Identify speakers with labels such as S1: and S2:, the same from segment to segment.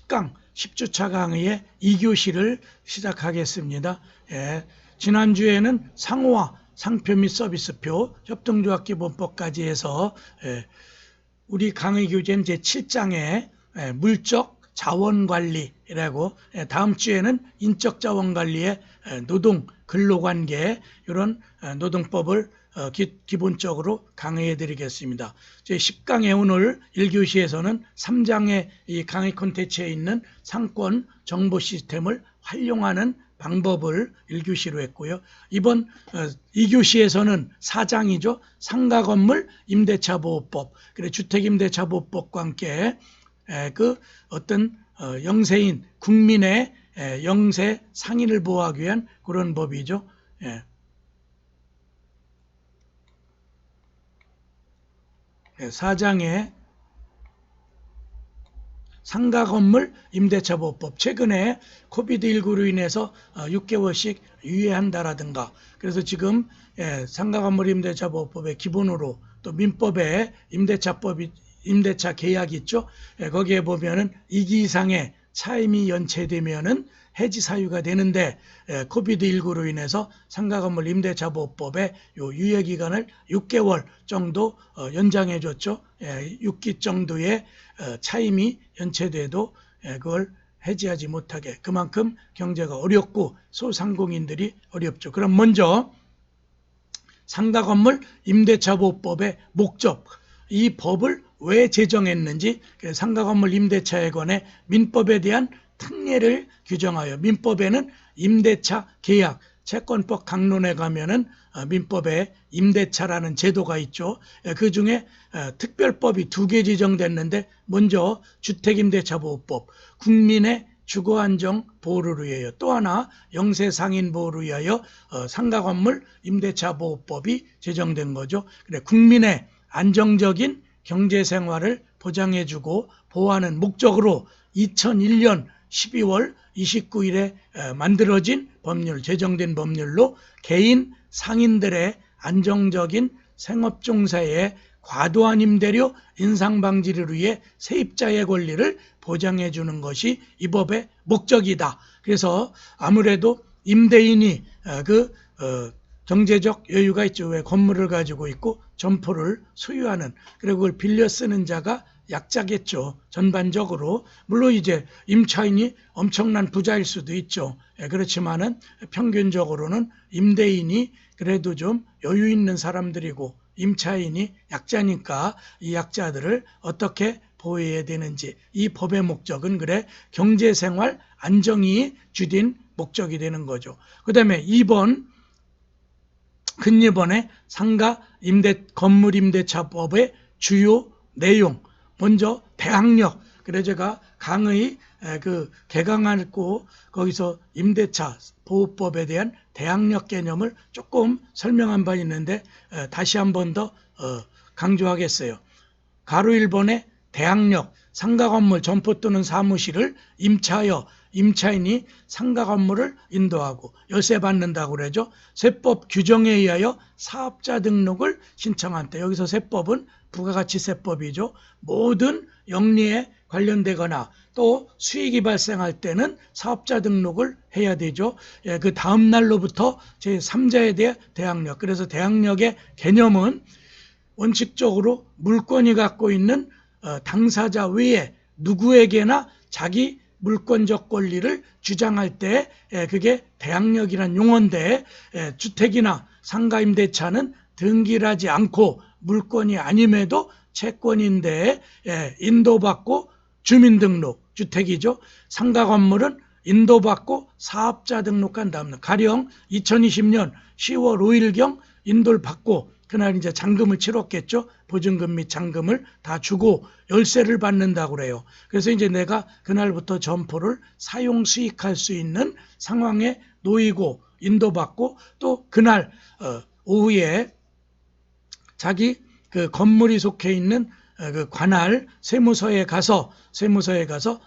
S1: 10강 10주차 강의의 2교시를 시작하겠습니다. 지난주에는 상호와 상표 및 서비스표, 협동조합기본법까지 해서 우리 강의 교재는 제7장에 물적 자원관리라고, 다음 주에는 인적자원관리의 노동, 근로관계, 이런 노동법을 기본적으로 강의해 드리겠습니다. 제10강에 오늘 1교시에서는 3장의 이 강의 콘텐츠에 있는 상권 정보 시스템을 활용하는 방법을 1교시로 했고요. 이번 2교시에서는 4장이죠. 상가건물 임대차보호법, 그래 주택임대차보호법과 함께 그 어떤 영세인 국민의 영세 상인을 보호하기 위한 그런 법이죠. 사장의 상가건물 임대차보호법, 최근에 코비드19로 인해서 6개월씩 유예한다라든가, 그래서 지금 상가건물 임대차보호법의 기본으로 또 민법에 임대차 계약 있죠. 거기에 보면은 2기 이상의 차임이 연체되면은 해지 사유가 되는데, 코비드19로 인해서 상가건물 임대차보호법의 요 유예 기간을 6개월 정도 연장해 줬죠. 6기 정도의 차임이 연체돼도 그걸 해지하지 못하게, 그만큼 경제가 어렵고 소상공인들이 어렵죠. 그럼 먼저 상가건물 임대차보호법의 목적, 이 법을 왜 제정했는지, 상가건물 임대차에 관해 민법에 대한 특례를 규정하여, 민법에는 임대차 계약, 채권법 강론에 가면은 민법에 임대차라는 제도가 있죠. 그 중에 특별법이 2개 지정됐는데, 먼저 주택임대차보호법, 국민의 주거안정 보호를 위하여, 또 하나 영세상인 보호를 위하여 상가건물 임대차보호법이 제정된 거죠. 그래, 국민의 안정적인 경제생활을 보장해주고 보호하는 목적으로 2001년 12월 29일에 만들어진 법률, 제정된 법률로 개인 상인들의 안정적인 생업종사에 과도한 임대료 인상 방지를 위해 세입자의 권리를 보장해 주는 것이 이 법의 목적이다. 그래서 아무래도 임대인이 경제적 여유가 있죠. 왜 건물을 가지고 있고 점포를 소유하는, 그리고 그걸 빌려 쓰는 자가 약자겠죠. 전반적으로. 물론 이제 임차인이 엄청난 부자일 수도 있죠. 그렇지만은 평균적으로는 임대인이 그래도 좀 여유 있는 사람들이고 임차인이 약자니까 이 약자들을 어떻게 보호해야 되는지, 이 법의 목적은 그래 경제생활 안정이 주된 목적이 되는 거죠. 그 다음에 근이번에 상가 건물 임대차법의 주요 내용, 먼저 대항력. 그래 제가 강의 개강하고 거기서 임대차 보호법에 대한 대항력 개념을 조금 설명한 바 있는데, 다시 한 번 더 강조하겠어요. 가로 1번에 대항력, 상가 건물 점포 또는 사무실을 임차하여 임차인이 상가 건물을 인도하고 열세받는다고 그러죠. 세법 규정에 의하여 사업자 등록을 신청한 때, 여기서 세법은 부가가치세법이죠. 모든 영리에 관련되거나 또 수익이 발생할 때는 사업자 등록을 해야 되죠. 그 다음 날로부터 제3자에 대한 대항력. 그래서 대항력의 개념은 원칙적으로 물권이 갖고 있는 당사자 외에 누구에게나 자기 물권적 권리를 주장할 때 그게 대항력이란 용어인데, 주택이나 상가임대차는 등기하지 않고 물권이 아님에도 채권인데 인도받고 주민등록, 주택이죠. 상가건물은 인도받고 사업자 등록한 다음 날, 가령 2020년 10월 5일경 인도를 받고 그날 이제 잔금을 치렀겠죠. 보증금 및 잔금을 다 주고 열세를 받는다고 그래요. 그래서 이제 내가 그날부터 점포를 사용 수익할 수 있는 상황에 놓이고 인도받고, 또 그날 오후에 자기 그 건물이 속해 있는 그 관할 세무서에 가서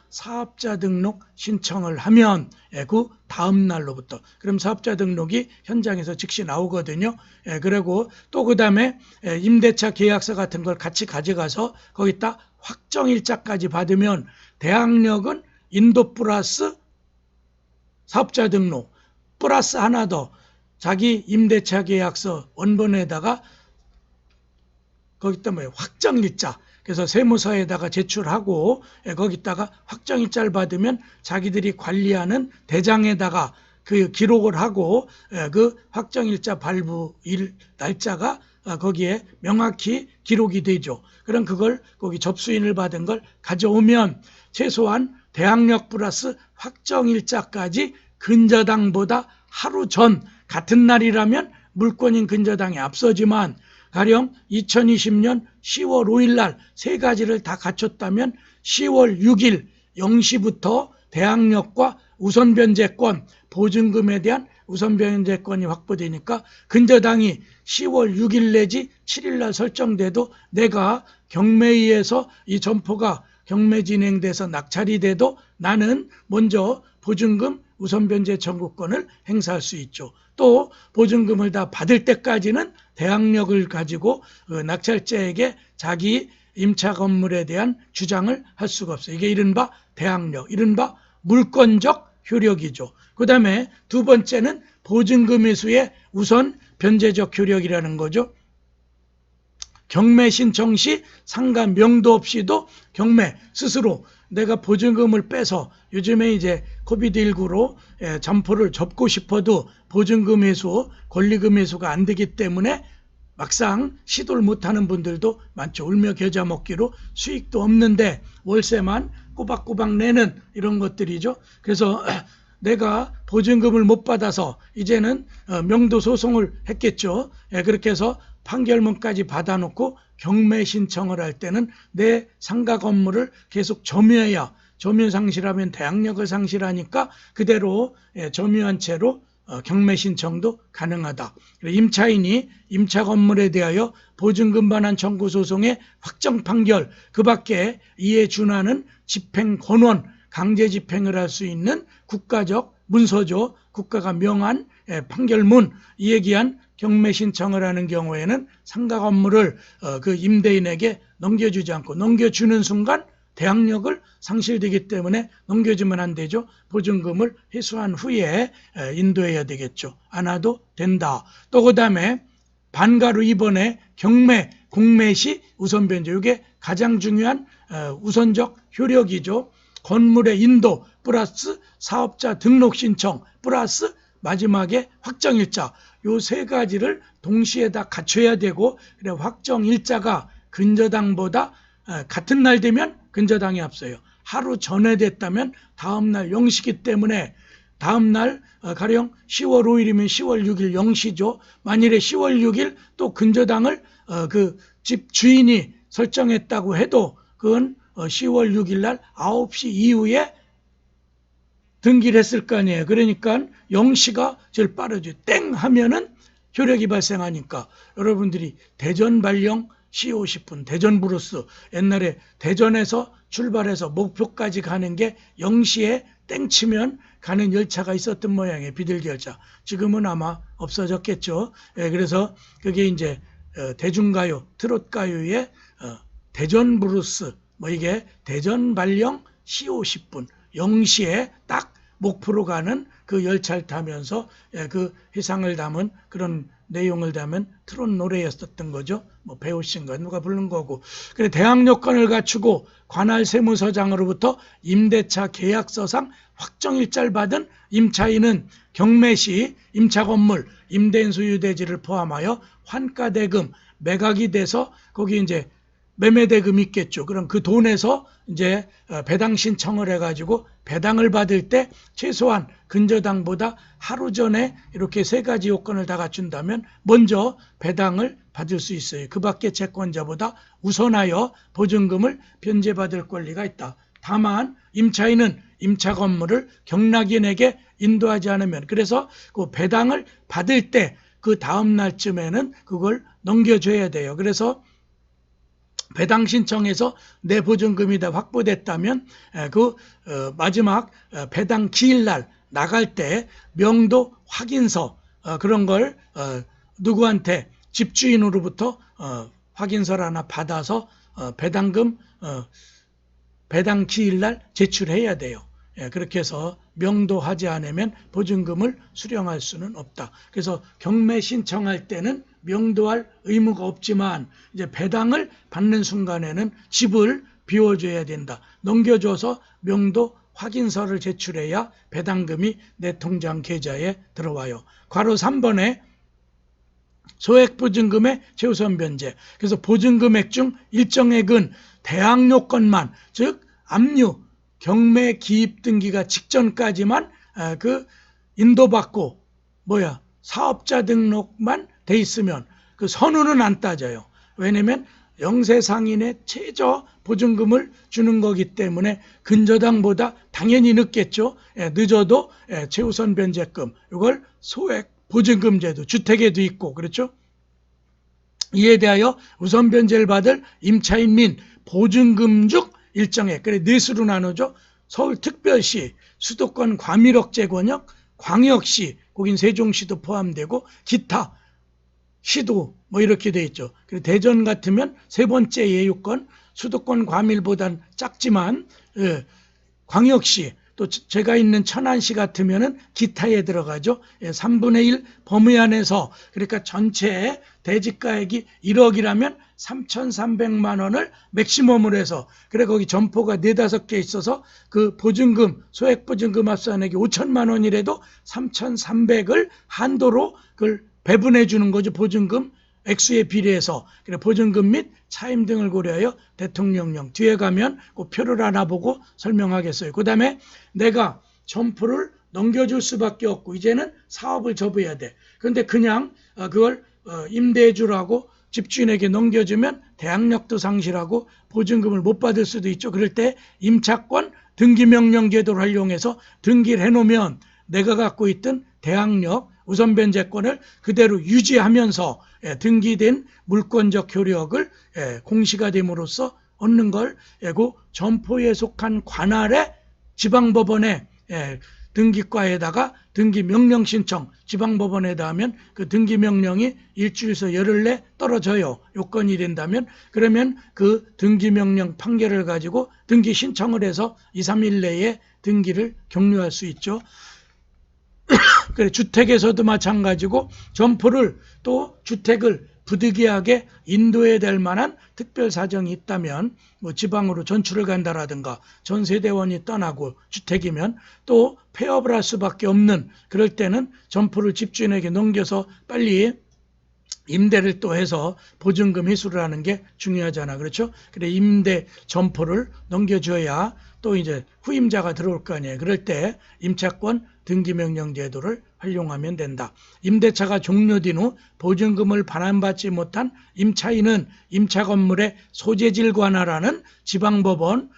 S1: 사업자 등록 신청을 하면 그 다음 날로부터, 그럼 사업자 등록이 현장에서 즉시 나오거든요. 그리고 또 그 다음에 임대차 계약서 같은 걸 같이 가져가서 거기다 확정일자까지 받으면 대항력은 인도 플러스 사업자 등록 플러스 하나 더 자기 임대차 계약서 원본에다가 거기다 확정일자, 그래서 세무서에다가 제출하고 거기다가 확정일자를 받으면 자기들이 관리하는 대장에다가 그 기록을 하고 그 확정일자 발부일 날짜가 거기에 명확히 기록이 되죠. 그럼 그걸 거기 접수인을 받은 걸 가져오면 최소한 대항력 플러스 확정일자까지 근저당보다 하루 전 같은 날이라면 물권인 근저당이 앞서지만 가령 2020년 10월 5일 날 세 가지를 다 갖췄다면 10월 6일 0시부터 대항력과 우선변제권, 보증금에 대한 우선변제권이 확보되니까 근저당이 10월 6일 내지 7일 날 설정돼도 내가 경매위에서 이 점포가 경매 진행돼서 낙찰이 돼도 나는 먼저 보증금 우선변제 청구권을 행사할 수 있죠. 또 보증금을 다 받을 때까지는 대항력을 가지고 낙찰자에게 자기 임차 건물에 대한 주장을 할 수가 없어요. 이게 이른바 대항력, 이른바 물권적 효력이죠. 그 다음에 두 번째는 보증금 회수의 우선 변제적 효력이라는 거죠. 경매 신청 시 상가 명도 없이도 경매 스스로 내가 보증금을 빼서 요즘에 이제 코비드19로 점포를 접고 싶어도 보증금 회수, 권리금 회수가 안 되기 때문에 막상 시도를 못하는 분들도 많죠. 울며 겨자 먹기로 수익도 없는데 월세만 꼬박꼬박 내는 이런 것들이죠. 그래서 내가 보증금을 못 받아서 이제는 명도 소송을 했겠죠. 그렇게 해서 판결문까지 받아놓고 경매 신청을 할 때는 내 상가 건물을 계속 점유해야, 점유 상실하면 대항력을 상실하니까 그대로 점유한 채로 경매 신청도 가능하다. 임차인이 임차 건물에 대하여 보증금 반환 청구 소송의 확정 판결, 그 밖에 이에 준하는 집행 권원, 강제 집행을 할 수 있는 국가적 문서죠. 국가가 명한 판결문, 이에 기한 경매 신청을 하는 경우에는 상가 건물을 그 임대인에게 넘겨주지 않고 넘겨주는 순간 대항력을 상실되기 때문에 넘겨주면 안 되죠. 보증금을 회수한 후에 인도해야 되겠죠. 안 와도 된다. 또 그 다음에 반가로 이번에 경매, 공매 시 우선 변제, 이게 가장 중요한 우선적 효력이죠. 건물의 인도 플러스 사업자 등록 신청 플러스 마지막에 확정일자, 요 세 가지를 동시에 다 갖춰야 되고, 그래 확정일자가 근저당보다 같은 날 되면 근저당이 앞서요. 하루 전에 됐다면 다음날 0시기 때문에 다음날 가령 10월 5일이면 10월 6일 0시죠. 만일에 10월 6일 또 근저당을 그 집 주인이 설정했다고 해도 그건 10월 6일 날 9시 이후에 등기를 했을 거 아니에요. 그러니까 0시가 제일 빠르죠. 땡 하면은 효력이 발생하니까 여러분들이 대전 발령 시 50분, 대전 브루스, 옛날에 대전에서 출발해서 목표까지 가는 게 0시에 땡 치면 가는 열차가 있었던 모양이에요. 비둘기 열차. 지금은 아마 없어졌겠죠. 그래서 그게 이제 대중가요, 트롯가요의 대전 브루스, 이게 대전 발령 시 50분, 0시에 딱 목포로 가는 그 열차를 타면서 그 회상을 담은 그런 내용을 담은 트롯 노래였었던 거죠. 배우신 거 누가 부른 거고. 그래 대항력권을 갖추고 관할 세무서장으로부터 임대차 계약서상 확정일자를 받은 임차인은 경매 시 임차 건물 임대인 소유 대지를 포함하여 환가대금 매각이 돼서 거기 이제 매매대금이 있겠죠. 그럼 그 돈에서 이제 배당 신청을 해가지고 배당을 받을 때 최소한 근저당보다 하루 전에 이렇게 세 가지 요건을 다 갖춘다면 먼저 배당을 받을 수 있어요. 그 밖에 채권자보다 우선하여 보증금을 변제받을 권리가 있다. 다만 임차인은 임차 건물을 경락인에게 인도하지 않으면, 그래서 그 배당을 받을 때 그 다음 날쯤에는 그걸 넘겨줘야 돼요. 그래서 배당 신청에서 내 보증금이 다 확보됐다면 그 마지막 배당 기일날 나갈 때 명도 확인서 그런 걸 누구한테 집주인으로부터 확인서를 하나 받아서 배당금 배당 기일날 제출해야 돼요. 그렇게 해서 명도하지 않으면 보증금을 수령할 수는 없다. 그래서 경매 신청할 때는 명도할 의무가 없지만 이제 배당을 받는 순간에는 집을 비워줘야 된다. 넘겨줘서 명도 확인서를 제출해야 배당금이 내 통장 계좌에 들어와요. 괄호 3번에 소액보증금의 최우선 변제. 그래서 보증금액 중 일정액은 대항 요건만, 즉 압류, 경매 기입 등기가 직전까지만 그 인도받고 사업자 등록만 돼 있으면 그 선우는 안 따져요. 왜냐면 영세상인의 최저 보증금을 주는 거기 때문에 근저당보다 당연히 늦겠죠. 늦어도 최우선 변제금, 이걸 소액 보증금 제도, 주택에도 있고 그렇죠. 이에 대하여 우선 변제를 받을 임차인 민 보증금 중 일정액, 그래 넷으로 나누죠. 서울특별시, 수도권 과밀억제권역, 광역시, 거긴 세종시도 포함되고 기타 시도 이렇게 돼 있죠. 그리고 대전 같으면 세 번째 예유권, 수도권 과밀보단 작지만 광역시, 또 제가 있는 천안시 같으면은 기타에 들어가죠. 3분의 1 범위 안에서, 그러니까 전체 대지가액이 1억이라면 3,300만 원을 맥시멈으로 해서, 그래 거기 점포가 4-5개 있어서 그 보증금, 소액보증금 합산액이 5천만 원이라도 3,300을 한도로 그걸 배분해 주는 거죠. 보증금 액수에 비례해서. 그래 보증금 및 차임 등을 고려하여 대통령령, 뒤에 가면 그 표를 하나 보고 설명하겠어요. 그 다음에 내가 점포를 넘겨줄 수밖에 없고 이제는 사업을 접어야 돼. 그런데 그냥 그걸 임대주라고 집주인에게 넘겨주면 대항력도 상실하고 보증금을 못 받을 수도 있죠. 그럴 때 임차권 등기명령 제도를 활용해서 등기를 해놓으면 내가 갖고 있던 대항력 우선변제권을 그대로 유지하면서 등기된 물권적 효력을 공시가 됨으로써 얻는 걸, 그 점포에 속한 관할의 지방법원에 등기과에다가 등기명령 신청, 지방법원에다 하면 그 등기명령이 일주일에서 열흘 내 떨어져요. 요건이 된다면. 그러면 그 등기명령 판결을 가지고 등기 신청을 해서 2-3일 내에 등기를 격려할 수 있죠. 그래 주택에서도 마찬가지고 점포를 또 주택을 부득이하게 인도해야 될 만한 특별 사정이 있다면 지방으로 전출을 간다라든가 전세대원이 떠나고 주택이면 또 폐업을 할 수밖에 없는, 그럴 때는 점포를 집주인에게 넘겨서 빨리 임대를 또 해서 보증금 회수를 하는 게 중요하잖아. 그렇죠? 그래 임대 점포를 넘겨줘야 또 이제 후임자가 들어올 거 아니에요. 그럴 때 임차권 등기명령 제도를 활용하면 된다. 임대차가 종료된 후 보증금을 반환받지 못한 임차인은 임차 건물의 소재질 관할하는 지방법원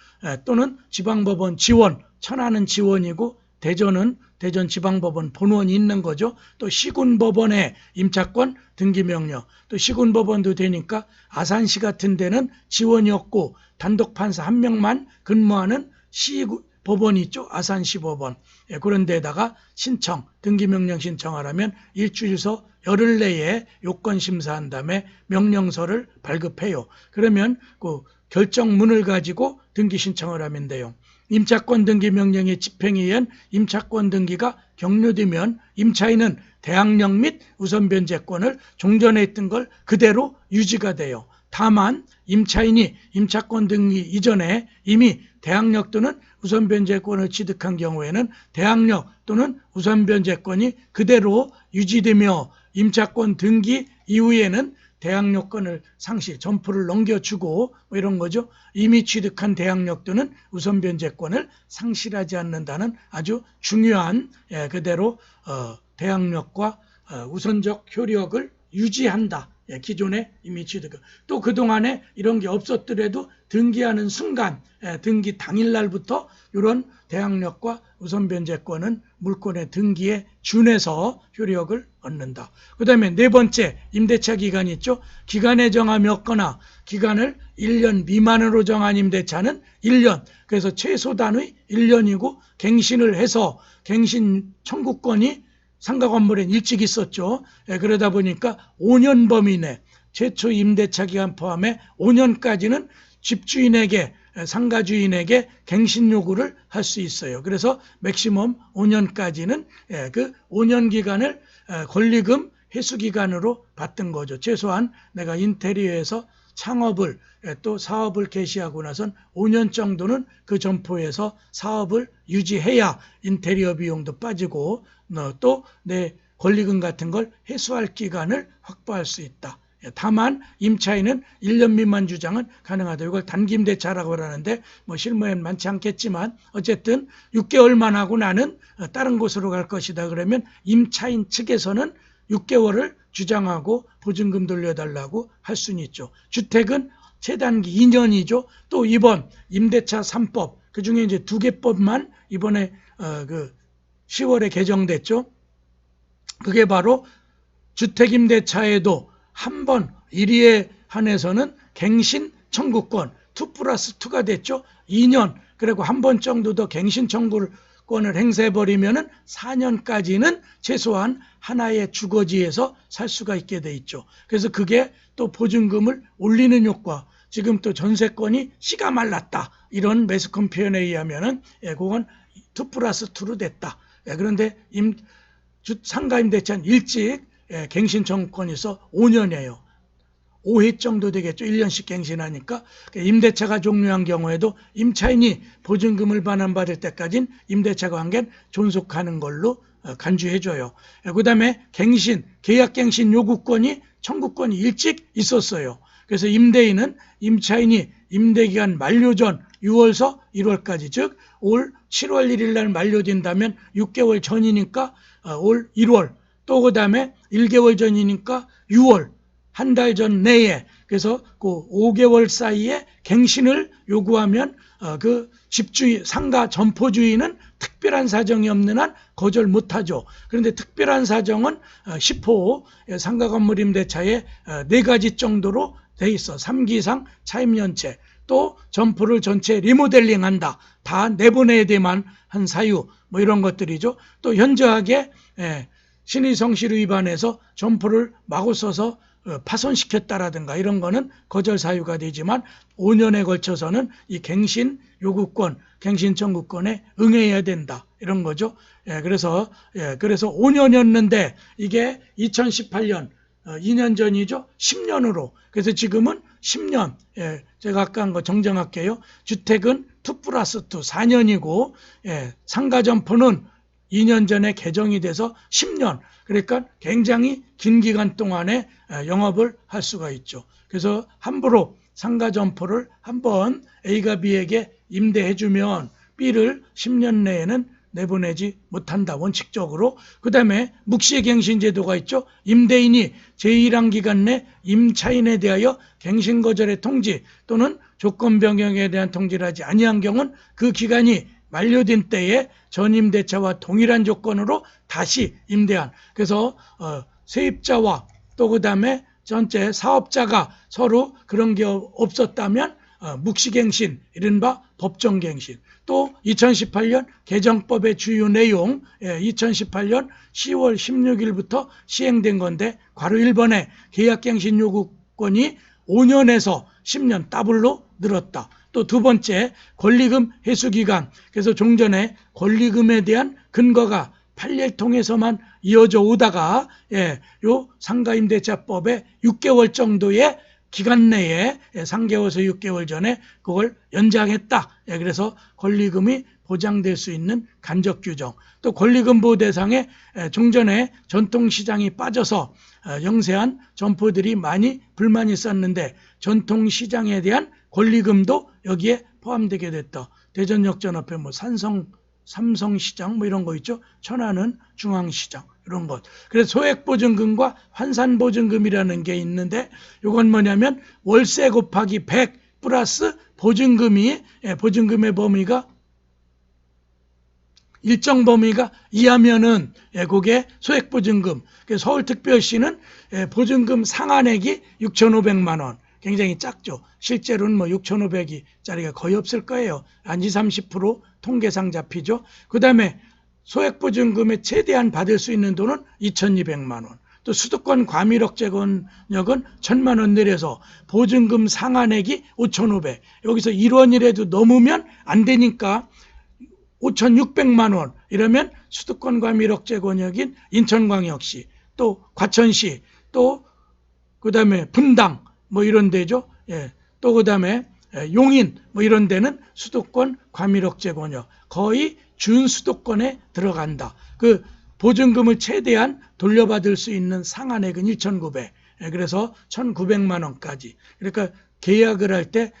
S1: 또는 지방법원 지원, 천안은 지원이고 대전은 대전 지방법원 본원이 있는 거죠. 또 시군법원의 임차권 등기명령, 또 시군법원도 되니까 아산시 같은 데는 지원이 없고 단독판사 한 명만 근무하는 시법원이 있죠. 아산시 법원. 그런 데다가 신청, 등기명령 신청하려면 일주일서 열흘 내에 요건 심사한 다음에 명령서를 발급해요. 그러면 그 결정문을 가지고 등기 신청을 하면 돼요. 임차권 등기 명령의 집행에 의한 임차권 등기가 격려되면 임차인은 대항력 및 우선변제권을 종전에 있던 걸 그대로 유지가 돼요. 다만 임차인이 임차권 등기 이전에 이미 대항력 또는 우선변제권을 취득한 경우에는 대항력 또는 우선변제권이 그대로 유지되며 임차권 등기 이후에는 대항력권을 상실, 점포를 넘겨주고 이런 거죠. 이미 취득한 대항력 또는 우선변제권을 상실하지 않는다는 아주 중요한 그대로 대항력과 우선적 효력을 유지한다. 기존에 이미 취득. 또 그동안에 이런 게 없었더라도 등기하는 순간, 등기 당일날부터 이런 대항력과 우선변제권은 물권의 등기에 준해서 효력을 얻는다. 그 다음에 네 번째, 임대차 기간이 있죠. 기간에 정함이 없거나 기간을 1년 미만으로 정한 임대차는 1년, 그래서 최소 단위 1년이고 갱신을 해서 갱신 청구권이 상가 건물엔 일찍 있었죠. 그러다 보니까 5년 범위 내 최초 임대차 기간 포함해 5년까지는 집주인에게 상가 주인에게 갱신 요구를 할 수 있어요. 그래서 맥시멈 5년까지는 그 5년 기간을 권리금 회수 기간으로 받던 거죠. 최소한 내가 인테리어에서 창업을 또 사업을 개시하고 나선 5년 정도는 그 점포에서 사업을 유지해야 인테리어 비용도 빠지고 또 내 권리금 같은 걸 회수할 기간을 확보할 수 있다. 다만 임차인은 1년 미만 주장은 가능하다. 이걸 단기임대차라고 하는데 뭐 실무에는 많지 않겠지만 어쨌든 6개월만 하고 나는 다른 곳으로 갈 것이다. 그러면 임차인 측에서는 6개월을 주장하고 보증금 돌려달라고 할 수는 있죠. 주택은 최단기 2년이죠. 또 이번 임대차 3법 그중에 이제 2개법만 이번에 그 10월에 개정됐죠. 그게 바로 주택임대차에도 한 번 1위에 한해서는 갱신 청구권 2+2가 됐죠. 2년 그리고 한 번 정도 더 갱신 청구권을 행사해버리면은 4년까지는 최소한 하나의 주거지에서 살 수가 있게 돼 있죠. 그래서 그게 또 보증금을 올리는 효과. 지금 또 전세권이 씨가 말랐다. 이런 매스컴 표현에 의하면은 그건 2+2로 됐다. 그런데 상가임대차는 일찍 갱신 청구권이 있어 5년이에요. 5회 정도 되겠죠. 1년씩 갱신하니까. 임대차가 종료한 경우에도 임차인이 보증금을 반환받을 때까지는 임대차 관계는 존속하는 걸로 간주해줘요. 그 다음에 계약갱신 요구권이 청구권이 일찍 있었어요. 그래서 임대인은 임차인이 임대기간 만료 전 6월서 1월까지 즉 올 7월 1일 날 만료된다면 6개월 전이니까 올 1월 또 그 다음에 1개월 전이니까 6월 한 달 전 내에 그래서 그 5개월 사이에 갱신을 요구하면 그 집주인 상가 점포주인은 특별한 사정이 없는 한 거절 못하죠. 그런데 특별한 사정은 10호 상가 건물 임대차에 4가지 정도로 돼 있어. 3기 이상 차임 연체 또 점포를 전체 리모델링한다. 다 내보내야 되만 한 사유 뭐 이런 것들이죠. 또 현저하게 신의 성실 위반해서 점포를 마구 써서 파손시켰다라든가 이런 거는 거절 사유가 되지만 5년에 걸쳐서는 이 갱신 요구권, 갱신 청구권에 응해야 된다. 이런 거죠. 그래서 5년이었는데 이게 2018년 2년 전이죠. 10년으로. 그래서 지금은 10년. 제가 아까 한 거 정정할게요. 주택은 2+2 4년이고 상가 점포는 2년 전에 개정이 돼서 10년. 그러니까 굉장히 긴 기간 동안에 영업을 할 수가 있죠. 그래서 함부로 상가 점포를 한번 A가 B에게 임대해주면 B를 10년 내에는 내보내지 못한다. 원칙적으로. 그 다음에 묵시갱신 제도가 있죠. 임대인이 제1한 기간 내 임차인에 대하여 갱신 거절의 통지 또는 조건 변경에 대한 통지를 하지 아니한 경우는 그 기간이 만료된 때에 전임대차와 동일한 조건으로 다시 임대한. 그래서 세입자와 또 그 다음에 전체 사업자가 서로 그런 게 없었다면 묵시갱신, 이른바 법정갱신. 또 2018년 개정법의 주요 내용 2018년 10월 16일부터 시행된 건데 괄호 1번에 계약갱신 요구권이 5년에서 10년 더블로 늘었다. 또 두 번째 권리금 회수기간. 그래서 종전에 권리금에 대한 근거가 판례를 통해서만 이어져 오다가 요 상가임대차법에 6개월 정도의 기간 내에 3개월에서 6개월 전에 그걸 연장했다. 그래서 권리금이 보장될 수 있는 간접 규정. 또 권리금 보호 대상에 종전에 전통시장이 빠져서 영세한 점포들이 많이 불만이 있었는데 전통시장에 대한 권리금도 여기에 포함되게 됐다. 대전역전 앞에 뭐 삼성시장 뭐 이런 거 있죠. 천안은 중앙시장 이런 것. 그래서 소액보증금과 환산보증금이라는 게 있는데 이건 뭐냐면 월세 곱하기 100 플러스 보증금의 범위가 일정 범위가 이하면은 그게 소액보증금. 서울특별시는 보증금 상한액이 6,500만 원. 굉장히 작죠. 실제로는 뭐 6,500짜리가 거의 없을 거예요. 한 20, 30% 통계상 잡히죠. 그 다음에 소액보증금의 최대한 받을 수 있는 돈은 2,200만 원. 또 수도권 과밀억 재건역은 1,000만 원 내려서 보증금 상한액이 5,500. 여기서 1원이라도 넘으면 안 되니까 5,600만 원 이러면 수도권 과밀억 재건역인 인천광역시 또 과천시 또 그다음에 분당 뭐 이런 데죠. 예. 또 그다음에 용인 뭐 이런 데는 수도권 과밀억 재건역 거의 준수도권에 들어간다. 그 보증금을 최대한 돌려받을 수 있는 상한액은 1,900. 그래서 1,900만 원까지. 그러니까 계약을 할 때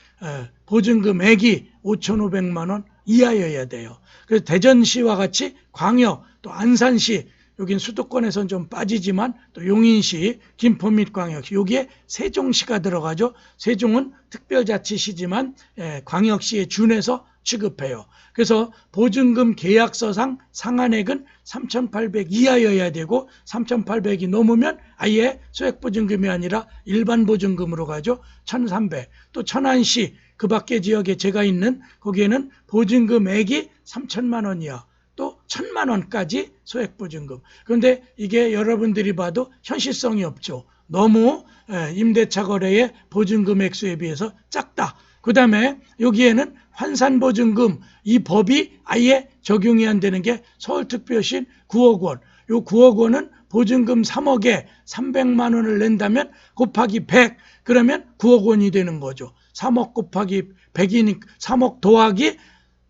S1: 보증금액이 5,500만 원 이하여야 돼요. 그래서 대전시와 같이 광역 또 안산시 여긴 수도권에선 좀 빠지지만 또 용인시, 김포 및 광역시 여기에 세종시가 들어가죠. 세종은 특별자치시지만 광역시에 준해서 취급해요. 그래서 보증금 계약서상 상한액은 3,800 이하여야 되고 3,800이 넘으면 아예 소액보증금이 아니라 일반 보증금으로 가죠. 1,300. 또 천안시 그 밖에 지역에 제가 있는 거기에는 보증금액이 3,000만 원이야. 또 1,000만 원까지 소액보증금. 그런데 이게 여러분들이 봐도 현실성이 없죠. 너무 임대차 거래의 보증금 액수에 비해서 작다. 그 다음에 여기에는 환산보증금 이 법이 아예 적용이 안 되는 게 서울특별시는 9억 원. 요 9억 원은 보증금 3억에 300만 원을 낸다면 곱하기 100 그러면 9억 원이 되는 거죠. 3억 곱하기 100이니까 3억 더하기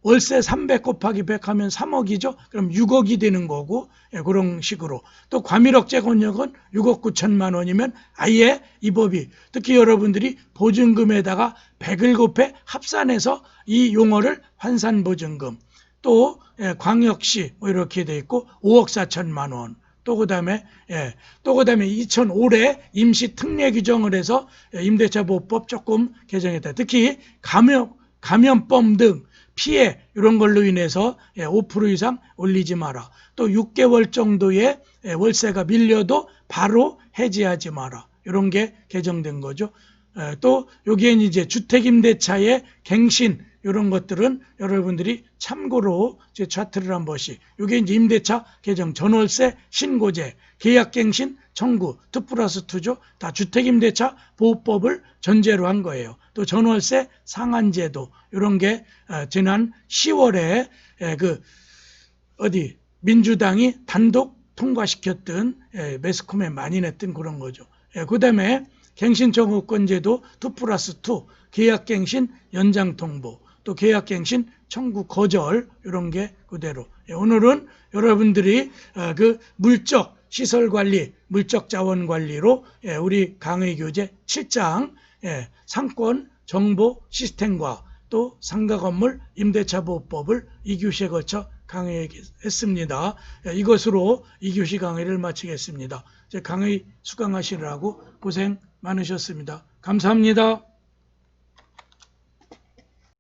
S1: 월세 300 곱하기 100 하면 3억이죠. 그럼 6억이 되는 거고 그런 식으로. 또 과밀억 재건역은 6억 9천만 원이면 아예 이 법이 특히 여러분들이 보증금에다가 100을 곱해 합산해서 이 용어를 환산보증금 또 광역시 뭐 이렇게 돼 있고 5억 4천만 원. 또 그다음에 2005에 임시 특례 규정을 해서 임대차 보호법 조금 개정했다. 특히 감염병 등 피해 이런 걸로 인해서 5% 이상 올리지 마라. 또 6개월 정도의 월세가 밀려도 바로 해지하지 마라. 이런 게 개정된 거죠. 또 여기엔 이제 주택임대차의 갱신 이런 것들은 여러분들이 참고로 제 차트를 한 번씩. 이게 이제 임대차 개정 전월세 신고제 계약갱신 청구 2+2죠. 다 주택임대차 보호법을 전제로 한 거예요. 또 전월세 상한제도 이런 게 지난 10월에 민주당이 단독 통과시켰던 매스컴에 많이 냈던 그런 거죠. 그 다음에 갱신청구권제도 2+2 계약갱신 연장통보 또 계약갱신 청구 거절 이런 게 그대로. 오늘은 여러분들이 그 물적 시설관리, 물적자원관리로 우리 강의교재 7장 상권 정보 시스템과 또 상가건물 임대차보호법을 2교시에 걸쳐 강의했습니다. 이것으로 2교시 강의를 마치겠습니다. 강의 수강하시느라고 고생 많으셨습니다. 감사합니다.